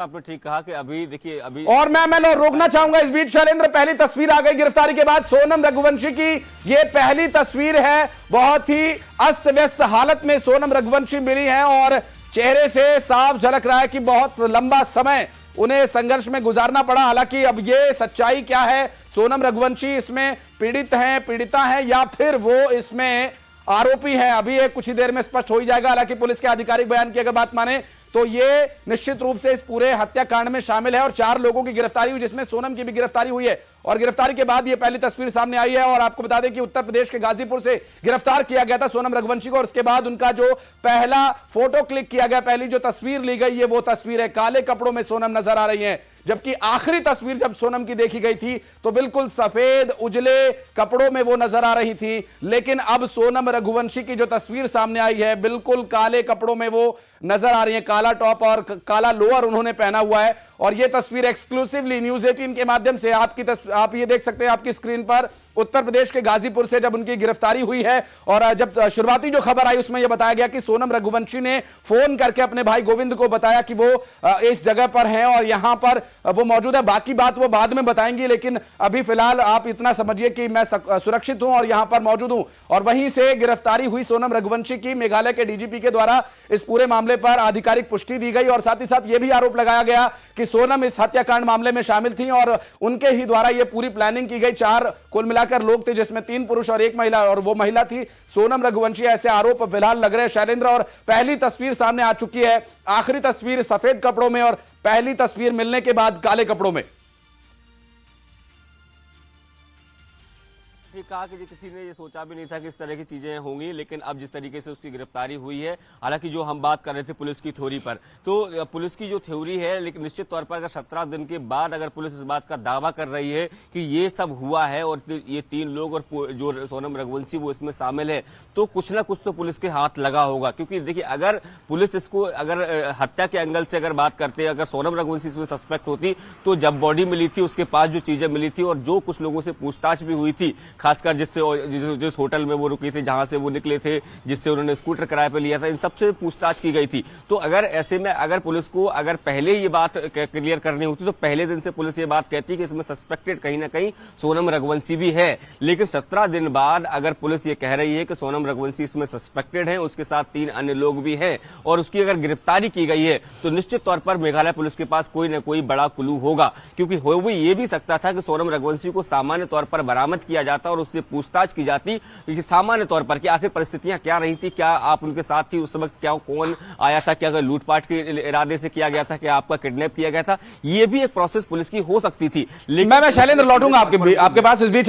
आपने ठीक कहा कि अभी देखिए अभी और मैं रोकना चाहूंगा इस बीच शैलेंद्र, पहली तस्वीर आ गई गिरफ्तारी के बाद सोनम रघुवंशी की। ये पहली तस्वीर है, बहुत ही अस्त व्यस्त हालत में सोनम रघुवंशी मिली हैं और चेहरे से साफ झलक रहा है कि बहुत लंबा समय उन्हें संघर्ष में गुजारना पड़ा। हालांकि अब ये सच्चाई क्या है, सोनम रघुवंशी इसमें पीड़ित हैं, पीड़िता हैं या फिर वो इसमें आरोपी हैं, अभी ये कुछ ही देर में स्पष्ट हो ही जाएगा। हालांकि पुलिस के आधिकारिक बयान की अगर बात माने तो ये निश्चित रूप से इस पूरे हत्याकांड में शामिल है और 4 लोगों की गिरफ्तारी हुई, जिसमें सोनम की भी गिरफ्तारी हुई है। और गिरफ्तारी के बाद ये पहली तस्वीर सामने आई है। और आपको बता दें कि उत्तर प्रदेश के गाजीपुर से गिरफ्तार किया गया था सोनम रघुवंशी को, और उसके बाद उनका जो पहला फोटो क्लिक किया गया, पहली जो तस्वीर ली गई, ये वो तस्वीर है। काले कपड़ों में सोनम नजर आ रही है, जबकि आखिरी तस्वीर जब सोनम की देखी गई थी तो बिल्कुल सफेद उजले कपड़ों में वो नजर आ रही थी। लेकिन अब सोनम रघुवंशी की जो तस्वीर सामने आई है, बिल्कुल काले कपड़ों में वो नजर आ रही है। काला टॉप और काला लोअर उन्होंने पहना हुआ है। और ये तस्वीर एक्सक्लूसिवली न्यूज 18 के माध्यम से आप ये देख सकते हैं आपकी स्क्रीन पर, उत्तर प्रदेश के गाजीपुर से जब उनकी गिरफ्तारी हुई है। और जब शुरुआती जो खबर आई उसमें यह बताया गया कि सोनम रघुवंशी ने फोन करके अपने भाई गोविंद को बताया कि वो इस जगह पर हैं और यहां पर वो मौजूद है। बाकी बात वो बाद में बताएंगी, लेकिन अभी फिलहाल आप इतना समझिए कि मैं सुरक्षित हूं और यहां पर मौजूद हूं। और वहीं से गिरफ्तारी हुई सोनम रघुवंशी की, मेघालय के डीजीपी के द्वारा इस पूरे मामले पर आधिकारिक पुष्टि दी गई। और साथ ही साथ यह भी आरोप लगाया गया कि सोनम इस हत्याकांड मामले में शामिल थी और उनके ही द्वारा यह पूरी प्लानिंग की गई। 4 कुल मिलाकर लोग थे, जिसमें 3 पुरुष और 1 महिला, और वो महिला थी सोनम रघुवंशी। ऐसे आरोप फिलहाल लग रहे हैं शैलेंद्र। और पहली तस्वीर सामने आ चुकी है, आखिरी तस्वीर सफेद कपड़ों में और पहली तस्वीर मिलने के बाद काले कपड़ों में। ठीक कहा कि किसी ने ये सोचा भी नहीं था कि इस तरह की चीजें होंगी, लेकिन अब जिस तरीके से उसकी गिरफ्तारी हुई है, हालांकि जो हम बात कर रहे थे पुलिस की थ्योरी पर, तो पुलिस की जो थ्योरी है, लेकिन निश्चित तौर पर अगर 17 दिन के बाद अगर पुलिस इस बात का दावा कर रही है कि ये सब हुआ है और ये 3 लोग और जो सोनम रघुवंशी वो इसमें शामिल है, तो कुछ ना कुछ तो पुलिस के हाथ लगा होगा। क्योंकि देखिए, अगर पुलिस इसको अगर हत्या के एंगल से अगर बात करते हैं, अगर सोनम रघुवंशी इसमें सस्पेक्ट होती, तो जब बॉडी मिली थी उसके पास जो चीजें मिली थी और जो कुछ लोगों से पूछताछ भी हुई थी, खासकर जिस होटल में वो रुकी थी, जहां से वो निकले थे, जिससे उन्होंने स्कूटर किराए पे लिया था, इन सबसे पूछताछ की गई थी। तो अगर ऐसे में अगर पुलिस को अगर पहले ये बात क्लियर करनी होती तो पहले दिन से पुलिस ये बात कहती कि इसमें सस्पेक्टेड कहीं ना कहीं सोनम रघुवंशी भी है। लेकिन 17 दिन बाद अगर पुलिस ये कह रही है कि सोनम रघुवंशी इसमें सस्पेक्टेड है, उसके साथ 3 अन्य लोग भी हैं और उसकी अगर गिरफ्तारी की गई है, तो निश्चित तौर पर मेघालय पुलिस के पास कोई न कोई बड़ा क्लू होगा। क्योंकि हो भी ये भी सकता था कि सोनम रघुवंशी को सामान्य तौर पर बरामद किया जाता और उससे पूछताछ की जाती कि सामान्य तौर पर कि आखिर परिस्थितियां क्या रही थी, क्या आप उनके साथ थी उस वक्त, क्या कौन आया था, क्या लूटपाट के इरादे से किया गया था, क्या आपका किडनैप किया गया था। ये भी एक प्रोसेस पुलिस की हो सकती थी। लेकिन मैं शैलेंद्र लौटूंगा आपके पास। इस बीच हम